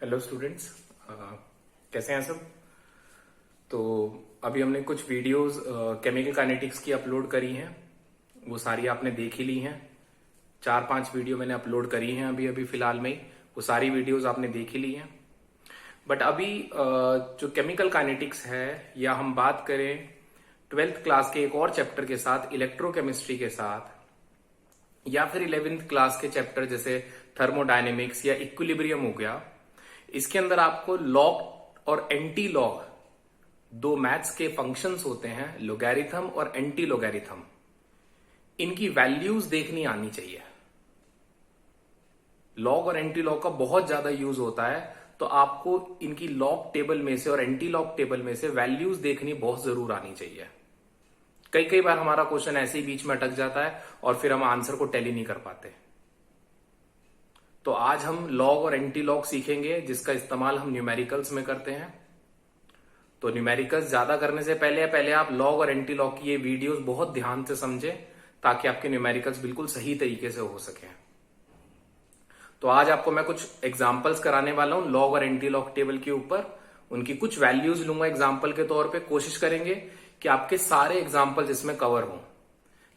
Hello students, कैसे हैं सब। तो अभी हमने कुछ वीडियोस केमिकल काइनेटिक्स की अपलोड करी हैं। वो सारी आपने देख ही ली हैं। 4-5 वीडियो मैंने अपलोड करी हैं अभी अभी फिलहाल में ही। वो सारी वीडियोस आपने देख ही ली हैं। बट अभी जो केमिकल काइनेटिक्स है, या हम बात करें 12th क्लास के एक और चैप्टर के साथ, इलेक्ट्रोकेमिस्ट्री के साथ, या फिर 11th क्लास के चैप्टर जैसे थर्मोडायनेमिक्स या इक्विलिब्रियम हो गया, इसके अंदर आपको लॉग और एंटी लॉग दो मैथ्स के फंक्शंस होते हैं, लोगैरिथम और एंटी लोगैरिथम। इनकी वैल्यूज देखनी आनी चाहिए। लॉग और एंटी लॉग का बहुत ज्यादा यूज होता है, तो आपको इनकी लॉग टेबल में से और एंटी लॉग टेबल में से वैल्यूज देखनी बहुत जरूर आनी चाहिए। कई कई बार हमारा क्वेश्चन ऐसे ही बीच में अटक जाता है और फिर हम आंसर को टैली नहीं कर पाते। तो आज हम लॉग और एंटी लॉग सीखेंगे, जिसका इस्तेमाल हम न्यूमेरिकल्स में करते हैं। तो न्यूमेरिकल्स ज्यादा करने से पहले आप लॉग और एंटी लॉग की ये वीडियोस बहुत ध्यान से समझें, ताकि आपके न्यूमेरिकल्स बिल्कुल सही तरीके से हो सके। तो आज आपको मैं कुछ एग्जांपल्स कराने वाला हूं लॉग और एंटी लॉग टेबल के ऊपर। उनकी कुछ वैल्यूज लूंगा एग्जाम्पल के तौर पे। कोशिश करेंगे कि आपके सारे एग्जाम्पल्स इसमें कवर हों।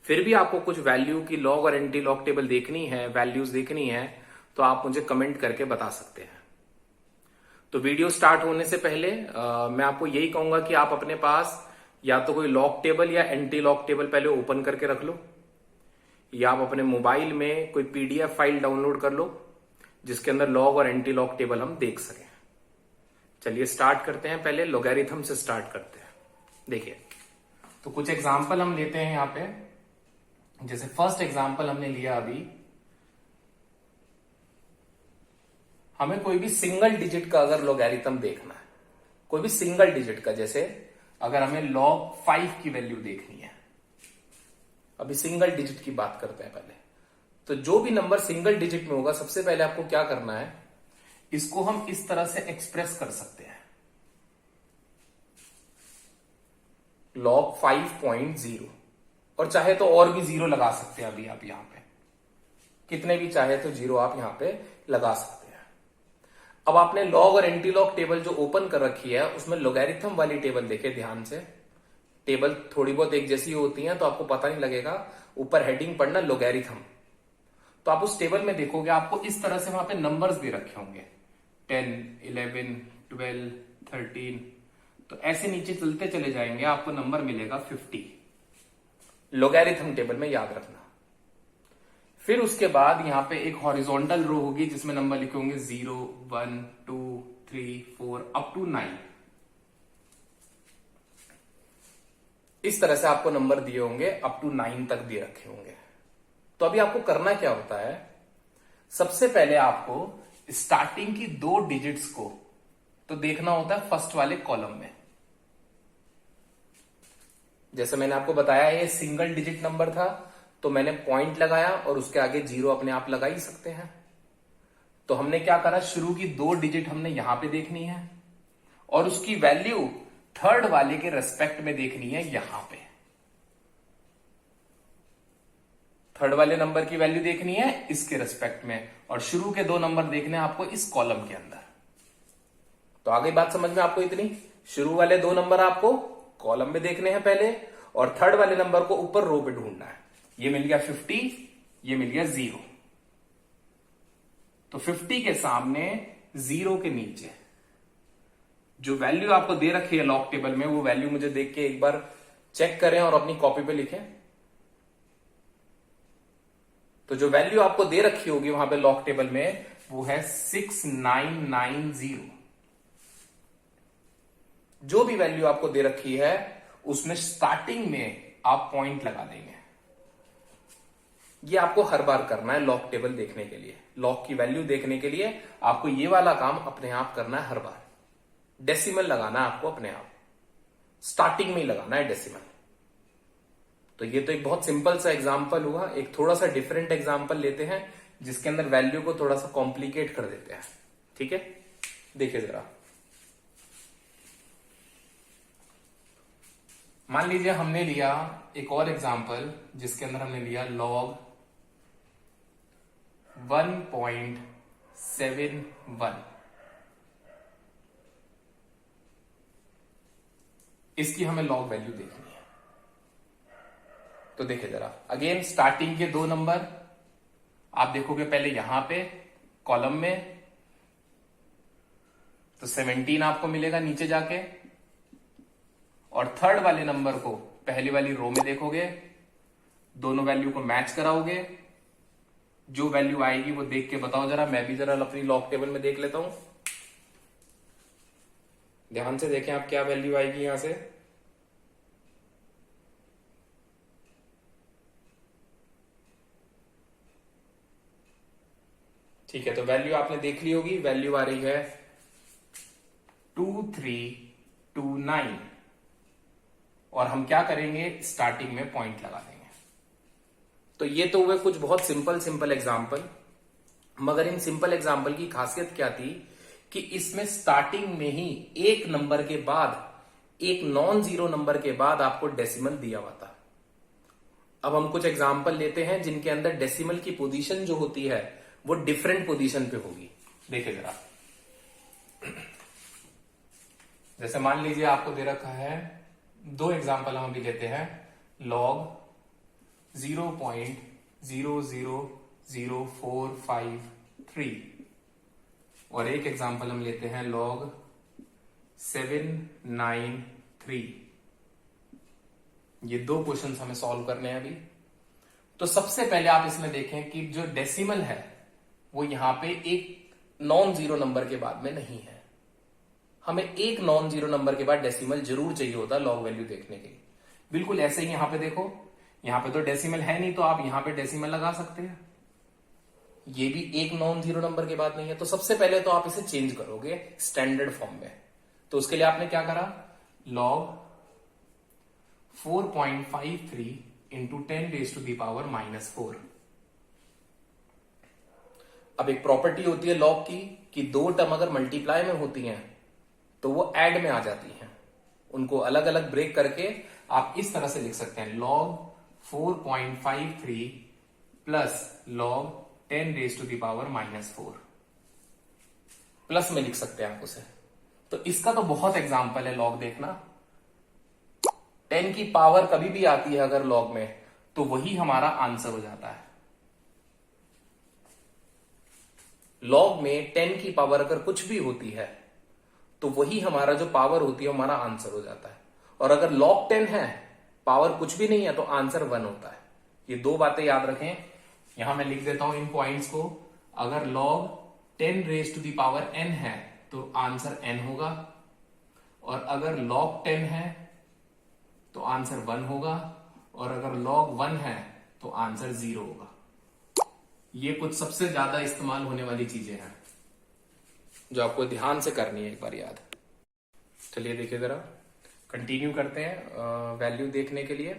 फिर भी आपको कुछ वैल्यू की लॉग और एंटी लॉग टेबल देखनी है, वैल्यूज देखनी है, तो आप मुझे कमेंट करके बता सकते हैं। तो वीडियो स्टार्ट होने से पहले मैं आपको यही कहूंगा कि आप अपने पास या तो कोई लॉग टेबल या एंटी लॉग टेबल पहले ओपन करके रख लो, या आप अपने मोबाइल में कोई पीडीएफ फाइल डाउनलोड कर लो जिसके अंदर लॉग और एंटी लॉग टेबल हम देख सकें। चलिए स्टार्ट करते हैं। पहले लोगैरिथम से स्टार्ट करते हैं। देखिए, तो कुछ एग्जाम्पल हम लेते हैं यहां पे। जैसे फर्स्ट एग्जाम्पल हमने लिया अभी, हमें कोई भी सिंगल डिजिट का अगर लोगैरिथम देखना है, कोई भी सिंगल डिजिट का, जैसे अगर हमें log 5 की वैल्यू देखनी है, अभी सिंगल डिजिट की बात करते हैं पहले। तो जो भी नंबर सिंगल डिजिट में होगा, सबसे पहले आपको क्या करना है, इसको हम इस तरह से एक्सप्रेस कर सकते हैं, log 5.0, और चाहे तो और भी जीरो लगा सकते हैं। अभी आप यहां पे कितने भी चाहे तो जीरो आप यहां पे लगा सकते हैं। अब आपने लॉग और एंटी लॉग टेबल जो ओपन कर रखी है, उसमें लोगैरिथम वाली टेबल देखे ध्यान से। टेबल थोड़ी बहुत एक जैसी होती है तो आपको पता नहीं लगेगा, ऊपर हेडिंग पढ़ना लोगैरिथम। तो आप उस टेबल में देखोगे, आपको इस तरह से वहां पे नंबर्स दे रखे होंगे, 10, 11, 12, 13। तो ऐसे नीचे चलते चले जाएंगे, आपको नंबर मिलेगा 50 लोगैरिथम टेबल में, याद रखना। फिर उसके बाद यहां पे एक हॉरिजॉन्टल रो होगी जिसमें नंबर लिखे होंगे 0, 1, 2, 3, 4 अप टू 9। इस तरह से आपको नंबर दिए होंगे, अप टू 9 तक दिए रखे होंगे। तो अभी आपको करना क्या होता है, सबसे पहले आपको स्टार्टिंग की दो डिजिट्स को तो देखना होता है फर्स्ट वाले कॉलम में। जैसे मैंने आपको बताया ये सिंगल डिजिट नंबर था, तो मैंने पॉइंट लगाया और उसके आगे जीरो अपने आप लगा ही सकते हैं। तो हमने क्या करा, शुरू की दो डिजिट हमने यहां पे देखनी है और उसकी वैल्यू थर्ड वाले के रेस्पेक्ट में देखनी है यहां पे। थर्ड वाले नंबर की वैल्यू देखनी है इसके रेस्पेक्ट में, और शुरू के दो नंबर देखने हैं आपको इस कॉलम के अंदर। तो आगे बात समझ में आपको इतनी, शुरू वाले दो नंबर आपको कॉलम में देखने हैं पहले, और थर्ड वाले नंबर को ऊपर रो पे ढूंढना है। ये मिल गया 50, ये मिल गया 0। तो 50 के सामने 0 के नीचे जो वैल्यू आपको दे रखी है लॉग टेबल में, वो वैल्यू मुझे देख के एक बार चेक करें और अपनी कॉपी पे लिखें। तो जो वैल्यू आपको दे रखी होगी वहां पे लॉग टेबल में, वो है 6990। जो भी वैल्यू आपको दे रखी है उसमें स्टार्टिंग में आप पॉइंट लगा देंगे। ये आपको हर बार करना है लॉग टेबल देखने के लिए, लॉग की वैल्यू देखने के लिए आपको ये वाला काम अपने आप करना है हर बार। डेसिमल लगाना है आपको अपने आप, स्टार्टिंग में ही लगाना है डेसिमल। तो ये तो एक बहुत सिंपल सा एग्जांपल हुआ। एक थोड़ा सा डिफरेंट एग्जांपल लेते हैं जिसके अंदर वैल्यू को थोड़ा सा कॉम्प्लिकेट कर देते हैं। ठीक है, देखिए जरा। मान लीजिए हमने लिया एक और एग्जांपल जिसके अंदर हमने लिया log 1.71। इसकी हमें लॉग वैल्यू देखनी है। तो देखिए जरा, अगेन स्टार्टिंग के 2 नंबर आप देखोगे पहले यहां पे कॉलम में, तो 17 आपको मिलेगा नीचे जाके, और थर्ड वाले नंबर को पहली वाली रो में देखोगे, दोनों वैल्यू को मैच कराओगे, जो वैल्यू आएगी वो देख के बताओ जरा। मैं भी जरा अपनी लॉग टेबल में देख लेता हूं, ध्यान से देखें आप क्या वैल्यू आएगी यहां से। ठीक है, तो वैल्यू आपने देख ली होगी, वैल्यू आ रही है 2329, और हम क्या करेंगे, स्टार्टिंग में पॉइंट लगा देंगे। तो ये तो हुए कुछ बहुत सिंपल एग्जाम्पल, मगर इन सिंपल एग्जाम्पल की खासियत क्या थी कि इसमें स्टार्टिंग में ही एक नंबर के बाद, एक नॉन जीरो नंबर के बाद आपको डेसिमल दिया हुआ था। अब हम कुछ एग्जाम्पल लेते हैं जिनके अंदर डेसिमल की पोजीशन जो होती है वो डिफरेंट पोजीशन पे होगी। देखिए जरा, जैसे मान लीजिए आपको दे रखा है, 2 एग्जाम्पल हम अभी लेते हैं, लॉग 0.000453 और एक एग्जाम्पल हम लेते हैं लॉग 793। ये 2 क्वेश्चन हमें सॉल्व करने हैं अभी। तो सबसे पहले आप इसमें देखें कि जो डेसिमल है वो यहां पे एक नॉन जीरो नंबर के बाद में नहीं है। हमें एक नॉन जीरो नंबर के बाद डेसिमल जरूर चाहिए होता लॉग वैल्यू देखने के लिए। बिल्कुल ऐसे ही यहां पे देखो, यहां पे तो डेसिमल है नहीं, तो आप यहां पे डेसिमल लगा सकते हैं। ये भी एक नॉन जीरो नंबर के बाद नहीं है, तो सबसे पहले तो आप इसे चेंज करोगे स्टैंडर्ड फॉर्म में। तो उसके लिए आपने क्या करा, लॉग 4.53 इंटू 10⁻⁻⁴। अब एक प्रॉपर्टी होती है लॉग की कि 2 टर्म अगर मल्टीप्लाई में होती हैं तो वो ऐड में आ जाती हैं। उनको अलग अलग ब्रेक करके आप इस तरह से लिख सकते हैं, लॉग 4.53 प्लस लॉग 10⁻⁻⁴ प्लस में लिख सकते हैं आप उसे। तो इसका तो बहुत एग्जाम्पल है लॉग देखना। 10 की पावर कभी भी आती है अगर लॉग में, तो वही हमारा आंसर हो जाता है। लॉग में 10 की पावर अगर कुछ भी होती है तो वही हमारा जो पावर होती है हमारा आंसर हो जाता है। और अगर log 10 है, पावर कुछ भी नहीं है, तो आंसर 1 होता है। ये 2 बातें याद रखें। यहां मैं लिख देता हूं इन पॉइंट्स को। अगर log 10⁻n है तो आंसर n होगा, और अगर log 10 है तो आंसर 1 होगा, और अगर log 1 है तो आंसर 0 होगा। ये कुछ सबसे ज्यादा इस्तेमाल होने वाली चीजें हैं जो आपको ध्यान से करनी है एक बार याद। चलिए देखिए जरा, कंटिन्यू करते हैं वैल्यू देखने के लिए।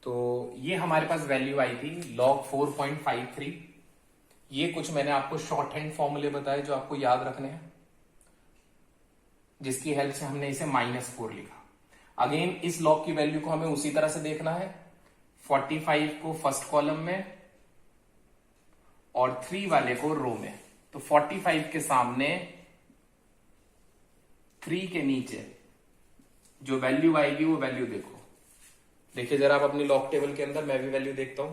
तो ये हमारे पास वैल्यू आई थी log 4.53। ये कुछ मैंने आपको शॉर्ट हैंड फॉर्मूले बताए जो आपको याद रखने हैं, जिसकी हेल्प से हमने इसे -4 लिखा। अगेन इस log की वैल्यू को हमें उसी तरह से देखना है, 45 को फर्स्ट कॉलम में और 3 वाले को रो में। तो 45 के सामने 3 के नीचे जो वैल्यू आएगी वो वैल्यू देखो। देखिए जरा आप अपनी लॉग टेबल के अंदर, मैं भी वैल्यू देखता हूं।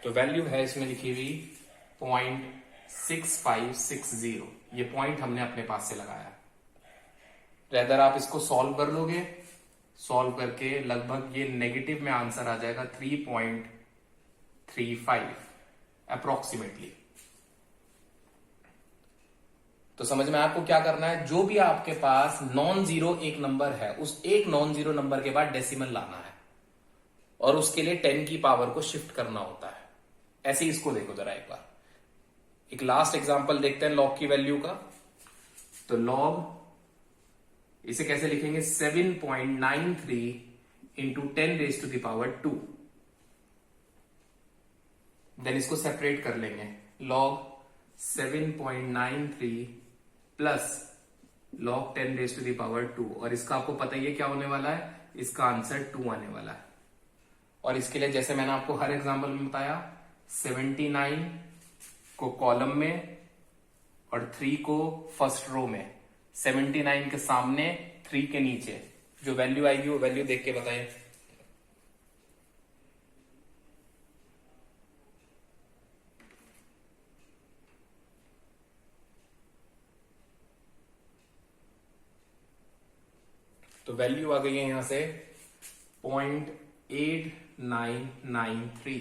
तो वैल्यू है इसमें लिखी हुई 0.6560। ये पॉइंट हमने अपने पास से लगाया। रेदर आप इसको सॉल्व कर लोगे, सॉल्व करके लगभग ये नेगेटिव में आंसर आ जाएगा 3.35 अप्रोक्सीमेटली। तो समझ में आपको क्या करना है, जो भी आपके पास नॉन जीरो एक नंबर है, उस एक नॉन जीरो नंबर के बाद डेसिमल लाना है, और उसके लिए 10 की पावर को शिफ्ट करना होता है। ऐसे ही इसको देखो जरा एक बार। एक लास्ट एग्जांपल देखते हैं लॉग की वैल्यू का। तो लॉग इसे कैसे लिखेंगे, 7.93 इंटू 10⁻²। देन इसको सेपरेट कर लेंगे, लॉग 7.93 प्लस लॉग 10⁻²। और इसका आपको पता ही है क्या होने वाला है, इसका आंसर 2 आने वाला है। और इसके लिए जैसे मैंने आपको हर एग्जांपल में बताया, 79 को कॉलम में और 3 को फर्स्ट रो में। 79 के सामने, 3 के नीचे जो वैल्यू आएगी वो वैल्यू देख के बताइए। तो वैल्यू आ गई है यहां से 0.8993।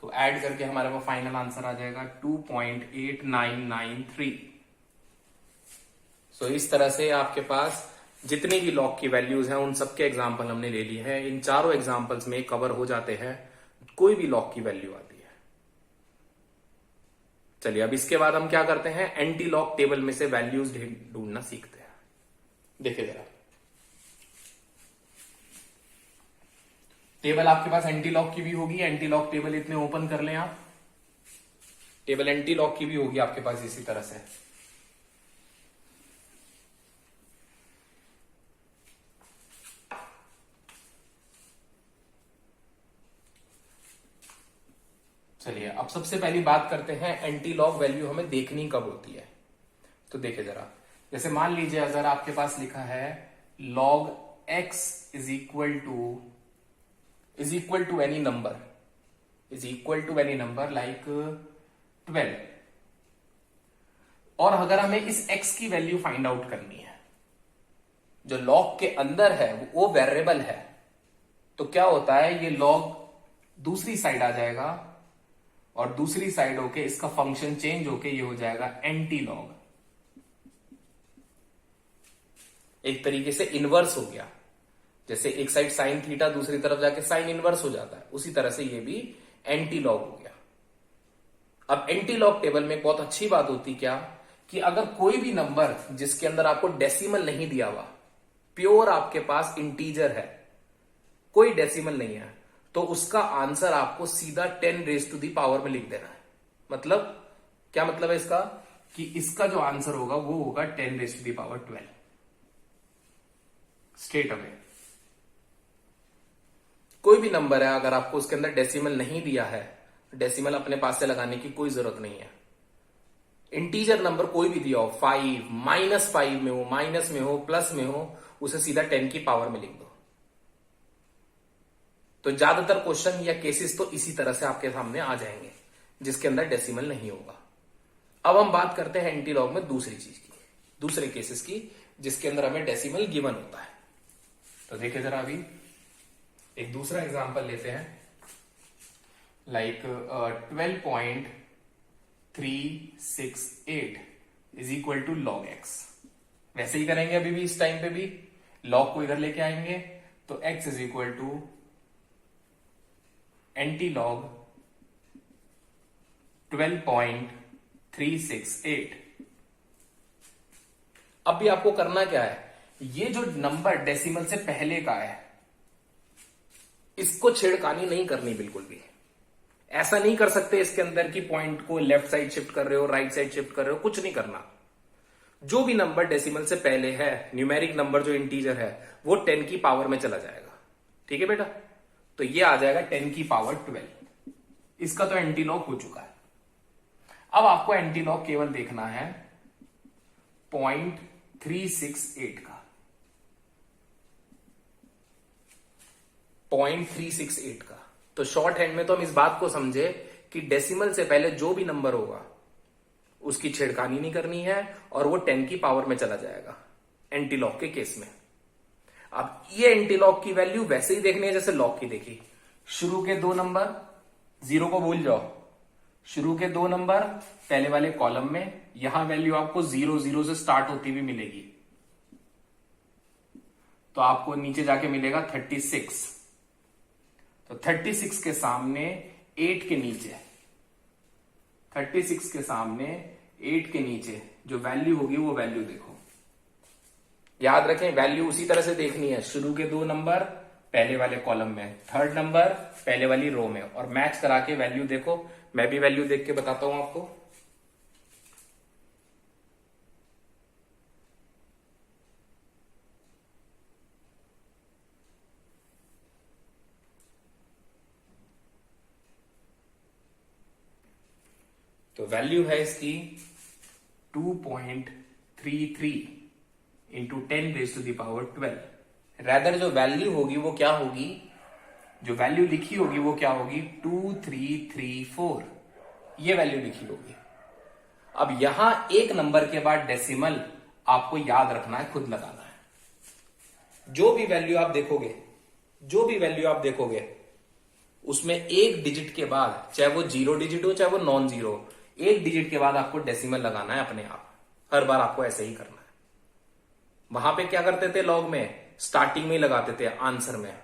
तो ऐड करके हमारे पास फाइनल आंसर आ जाएगा 2.8993। सो इस तरह से आपके पास जितनी भी लॉग की वैल्यूज हैं उन सबके एग्जाम्पल हमने ले लिए हैं। इन चारों एग्जाम्पल्स में कवर हो जाते हैं कोई भी लॉग की वैल्यू आती है। चलिए अब इसके बाद हम क्या करते हैं, एंटी लॉग टेबल में से वैल्यूज ढूंढना सीखते हैं। देखिए जरा, टेबल आपके पास एंटी लॉग की भी होगी। एंटी लॉग टेबल इतने ओपन कर लें आप, टेबल एंटी लॉग की भी होगी आपके पास इसी तरह से। चलिए अब सबसे पहली बात करते हैं एंटी लॉग वैल्यू हमें देखनी कब होती है। तो देखिए जरा, जैसे मान लीजिए अगर आपके पास लिखा है log x is equal to any number like 12, और अगर हमें इस x की वैल्यू फाइंड आउट करनी है, जो log के अंदर है वो वेरिएबल है, तो क्या होता है, ये log दूसरी साइड आ जाएगा और दूसरी साइड होके इसका फंक्शन चेंज होके ये हो जाएगा एंटी लॉग। एक तरीके से इनवर्स हो गया, जैसे एक साइड साइन थीटा दूसरी तरफ जाके साइन इनवर्स हो जाता है, उसी तरह से ये भी एंटी लॉग हो गया। अब एंटी लॉग टेबल में एक बहुत अच्छी बात होती क्या, कि अगर कोई भी नंबर जिसके अंदर आपको डेसिमल नहीं दिया हुआ, प्योर आपके पास इंटीजर है, कोई डेसिमल नहीं है, तो उसका आंसर आपको सीधा 10 रेज टू दी पावर में लिख देना है। मतलब क्या मतलब है इसका, कि इसका जो आंसर होगा वो होगा 10 raise to the power 12 straight away. कोई भी नंबर है अगर आपको उसके अंदर डेसिमल नहीं दिया है, डेसिमल अपने पास से लगाने की कोई जरूरत नहीं है। इंटीजर नंबर कोई भी दिया हो, 5, -5 में हो, माइनस में हो, प्लस में हो, उसे सीधा 10 की पावर में लिख दो। तो ज्यादातर क्वेश्चन या केसेस तो इसी तरह से आपके सामने आ जाएंगे जिसके अंदर डेसिमल नहीं होगा। अब हम बात करते हैं एंटी लॉग में दूसरी चीज की, दूसरे केसेस की, जिसके अंदर हमें डेसिमल गिवन होता है। तो देखिए जरा, अभी एक दूसरा एग्जांपल लेते हैं, like 12.368 is equal to log x. वैसे ही करेंगे अभी भी, इस टाइम पे भी लॉग को इधर लेके आएंगे, तो x is equal to anti log 12.368। अब भी आपको करना क्या है, ये जो नंबर डेसिमल से पहले का है इसको छेड़खानी नहीं करनी बिल्कुल भी। ऐसा नहीं कर सकते इसके अंदर की पॉइंट को लेफ्ट साइड शिफ्ट कर रहे हो, राइट साइड शिफ्ट कर रहे हो, कुछ नहीं करना। जो भी नंबर डेसिमल से पहले है, न्यूमेरिक नंबर जो इंटीजर है, वो 10 की पावर में चला जाएगा। ठीक है बेटा, तो ये आ जाएगा 10 की पावर 12। इसका तो एंटी लॉग हो चुका है। अब आपको एंटी लॉग केवल देखना है 0.368 का, 0.368 का। तो शॉर्ट हैंड में तो हम इस बात को समझे कि डेसिमल से पहले जो भी नंबर होगा उसकी छेड़खानी नहीं करनी है और वो 10 की पावर में चला जाएगा एंटी लॉग के केस में। अब ये एंटी लॉग की वैल्यू वैसे ही देखनी है जैसे लॉग की देखी। शुरू के 2 नंबर, 0 को भूल जाओ, शुरू के 2 नंबर पहले वाले कॉलम में, यहां वैल्यू आपको 0 0 से स्टार्ट होती हुई मिलेगी, तो आपको नीचे जाके मिलेगा 36। तो 36 के सामने 8 के नीचे, 36 के सामने 8 के नीचे जो वैल्यू होगी वो वैल्यू देखो। याद रखें, वैल्यू उसी तरह से देखनी है, शुरू के 2 नंबर पहले वाले कॉलम में, थर्ड नंबर पहले वाली रो में, और मैच करा के वैल्यू देखो। मैं भी वैल्यू देख के बताता हूं आपको। तो वैल्यू है इसकी 2.33 इंटू 10⁻12। रैदर जो वैल्यू होगी वो क्या होगी, जो वैल्यू लिखी होगी वो क्या होगी, 2334, ये वैल्यू लिखी होगी। अब यहां एक नंबर के बाद डेसिमल आपको याद रखना है, खुद लगाना है। जो भी वैल्यू आप देखोगे, जो भी वैल्यू आप देखोगे उसमें एक डिजिट के बाद, चाहे वो 0 डिजिट हो चाहे वो नॉन जीरो, एक डिजिट के बाद आपको डेसिमल लगाना है अपने आप। हर बार आपको ऐसे ही करना है। वहां पे क्या करते थे लॉग में, स्टार्टिंग में ही लगाते थे आंसर में।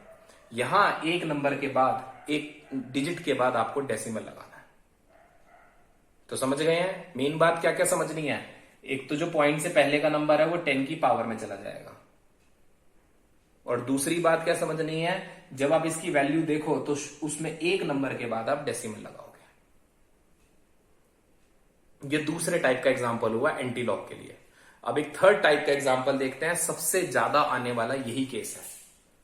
यहां एक नंबर के बाद, एक डिजिट के बाद आपको डेसिमल लगाना है। तो समझ गए हैं मेन बात क्या क्या समझनी है। एक तो जो पॉइंट से पहले का नंबर है वो 10 की पावर में चला जाएगा, और दूसरी बात क्या समझनी है, जब आप इसकी वैल्यू देखो तो उसमें एक नंबर के बाद आप डेसिमल लगाओगे। ये दूसरे टाइप का एग्जांपल हुआ एंटी लॉग के लिए। अब एक थर्ड टाइप का एग्जांपल देखते हैं। सबसे ज्यादा आने वाला यही केस है,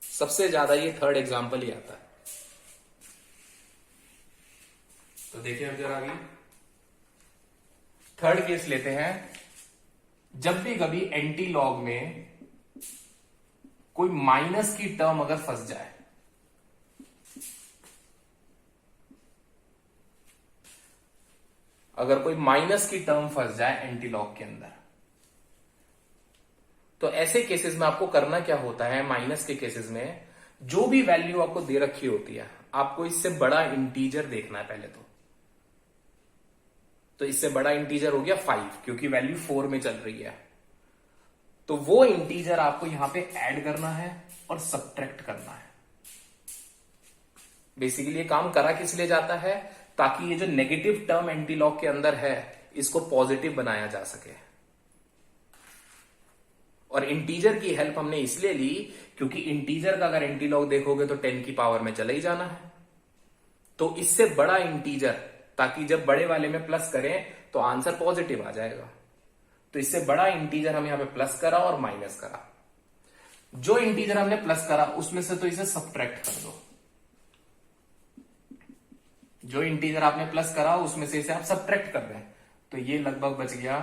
सबसे ज्यादा ये थर्ड एग्जांपल ही आता है। तो देखिए अब जरा आगे थर्ड केस लेते हैं। जब भी कभी एंटी लॉग में कोई माइनस की टर्म अगर फंस जाए, अगर कोई माइनस की टर्म फंस जाए एंटी लॉग के अंदर, तो ऐसे केसेस में आपको करना क्या होता है, माइनस के केसेस में जो भी वैल्यू आपको दे रखी होती है, आपको इससे बड़ा इंटीजर देखना है पहले तो इससे बड़ा इंटीजर हो गया 5, क्योंकि वैल्यू 4 में चल रही है। तो वो इंटीजर आपको यहां पे ऐड करना है और सब्ट्रैक्ट करना है। बेसिकली ये काम करा किस लिए जाता है, ताकि ये जो नेगेटिव टर्म एंटी लॉग के अंदर है इसको पॉजिटिव बनाया जा सके। और इंटीजर की हेल्प हमने इसलिए ली क्योंकि इंटीजर का अगर एंटी लॉग देखोगे तो 10 की पावर में चला ही जाना है। तो इससे बड़ा इंटीजर, ताकि जब बड़े वाले में प्लस करें तो आंसर पॉजिटिव आ जाएगा। तो इससे बड़ा इंटीजर हम यहां पे प्लस करा और माइनस करा। जो इंटीजर हमने प्लस करा उसमें से तो इसे सब्ट्रैक्ट कर दो। जो इंटीजर आपने प्लस करा उसमें से इसे आप सब्ट्रैक्ट कर रहे हैं, तो ये लगभग बच गया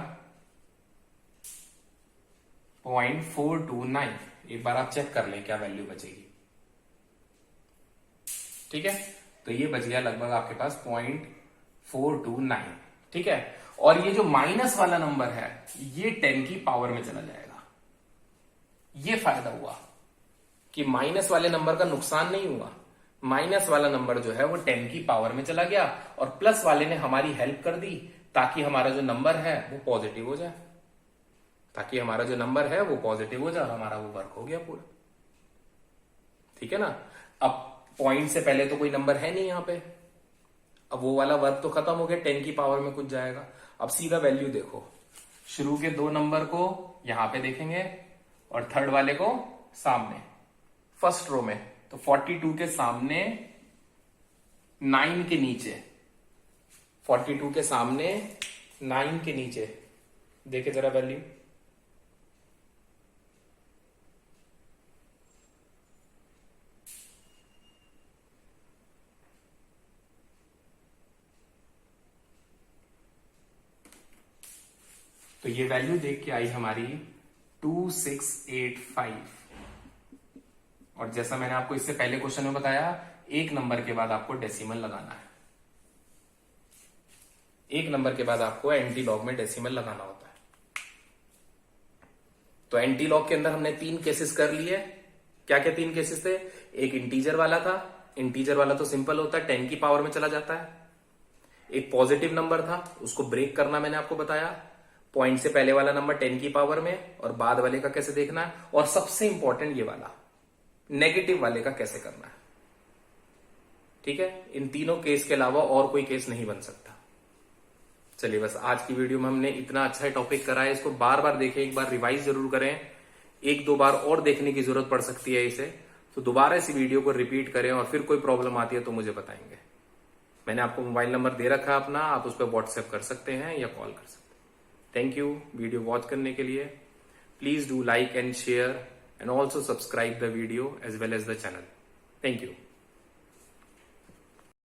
0.429। एक बार आप चेक कर लें क्या वैल्यू बचेगी। ठीक है, तो ये बच गया लगभग आपके पास 0.429। ठीक है, और ये जो माइनस वाला नंबर है ये 10 की पावर में चला जाएगा। ये फायदा हुआ कि माइनस वाले नंबर का नुकसान नहीं हुआ। माइनस वाला नंबर जो है वो 10 की पावर में चला गया, और प्लस वाले ने हमारी हेल्प कर दी ताकि हमारा जो नंबर है वो पॉजिटिव हो जाए, ताकि हमारा जो नंबर है वो पॉजिटिव हो जाए और हमारा वो वर्क हो गया पूरा। ठीक है ना। अब पॉइंट से पहले तो कोई नंबर है नहीं यहां पे, अब वो वाला वर्क तो खत्म हो गया, 10 की पावर में कुछ जाएगा। अब सीधा वैल्यू देखो, शुरू के 2 नंबर को यहां पे देखेंगे और थर्ड वाले को सामने फर्स्ट रो में। तो 42 के सामने 9 के नीचे, 42 के सामने 9 के नीचे देखे जरा वैल्यू। तो ये वैल्यू देख के आई हमारी 2685। और जैसा मैंने आपको इससे पहले क्वेश्चन में बताया, एक नंबर के बाद आपको डेसिमल लगाना है। एक नंबर के बाद आपको एंटी लॉग में डेसिमल लगाना होता है। तो एंटी लॉग के अंदर हमने 3 केसेस कर लिए। क्या क्या 3 केसेस थे, एक इंटीजर वाला था, इंटीजर वाला तो सिंपल होता है, 10 की पावर में चला जाता है। एक पॉजिटिव नंबर था, उसको ब्रेक करना मैंने आपको बताया। पॉइंट से पहले वाला नंबर 10 की पावर में, और बाद वाले का कैसे देखना है, और सबसे इंपॉर्टेंट ये वाला नेगेटिव वाले का कैसे करना है। ठीक है, इन तीनों केस के अलावा और कोई केस नहीं बन सकता। चलिए बस आज की वीडियो में हमने इतना अच्छा टॉपिक करा है, इसको बार बार देखें, एक बार रिवाइज जरूर करें। 1-2 बार और देखने की जरूरत पड़ सकती है इसे, तो दोबारा इस वीडियो को रिपीट करें, और फिर कोई प्रॉब्लम आती है तो मुझे बताएंगे। मैंने आपको मोबाइल नंबर दे रखा है अपना, आप उस पर व्हाट्सएप कर सकते हैं या कॉल कर सकते हैं। थैंक यू वीडियो वॉच करने के लिए। Please do like and share and also subscribe the video as well as the channel. Thank you.